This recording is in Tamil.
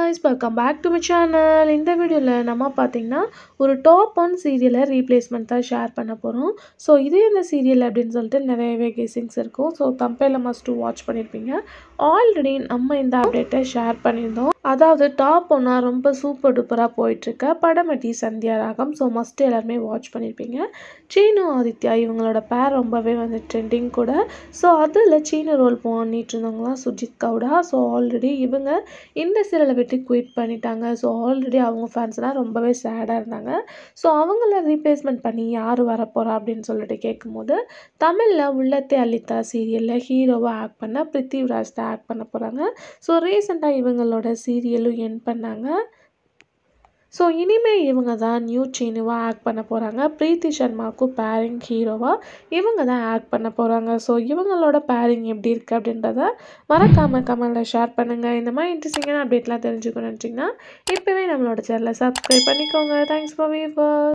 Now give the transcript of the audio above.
guys, welcome back to my channel. இந்த வீடியோல நம்ம பாத்தீங்கன்னா ஒரு டாப் 1 சீரியலை ரீப்ளேஸ்மென்ட் தான் ஷேர் பண்ண போறோம். சோ இது என்ன சீரியல் அப்படினு சொல்லிட்டு நிறையவே கெஸிங்ஸ் இருக்கும். சோ தம்பைல மஸ்ட் வாட்ச் பண்ணிருப்பீங்க. ஆல்ரெடி நம்ம இந்த அப்டேட்டை ஷேர் பண்ணியிருந்தோம். அதாவது டாப் 1 ரொம்ப சூப்பர் டூப்பரா போயிட்டு இருக்க படமட்டி சந்தியா ராகம். சோ மஸ்ட் எல்லாரும் வாட்ச் பண்ணிருப்பீங்க. சீனு ஆதித்யா இவங்களோட பேர் ரொம்பவே வந்து ட்ரெண்டிங் கூட. சோ அதுல சீனு ரோல் பண்ணிட்டு இருந்தவங்க சுஜித் கவுடா. சோ ஆல்ரெடி இவங்க இந்த சீரியலை விட்டு குயிட் பண்ணிட்டாங்க. ஸோ ஆல்ரெடி அவங்க ஃபேன்ஸ்லாம் ரொம்பவே சேடாக இருந்தாங்க. ஸோ அவங்கள ரீப்ளேஸ்மெண்ட் பண்ணி யார் வரப்போகிறா அப்படின்னு சொல்லிட்டு கேட்கும்போது தமிழில் உள்ளத்தை அளித்தா சீரியலில் ஹீரோவாக ஆக்ட் பண்ண பிருத்திவிராஜ் தான் ஆக்ட் பண்ண போகிறாங்க. ஸோ ரீசெண்டாக இவங்களோட சீரியலும் என் பண்ணாங்க. ஸோ இனிமேல் இவங்க தான் நியூ சீனுவாக ஆக்ட் பண்ண போகிறாங்க. பிரீத்தி சர்மாவுக்கும் பேரிங் ஹீரோவாக இவங்க தான் ஆக்ட் பண்ண போகிறாங்க. ஸோ இவங்களோட பேரிங் எப்படி இருக்குது அப்படின்றத மறக்காமல் கமெண்டில் ஷேர் பண்ணுங்கள். இந்த மாதிரி இன்ட்ரெஸ்டிங்கான அப்டேட்லாம் தெரிஞ்சுக்கணும்னு நினச்சிங்கன்னா இப்போவே நம்மளோட சேனலை சப்ஸ்கிரைப் பண்ணிக்கோங்க. Thanks for viewers.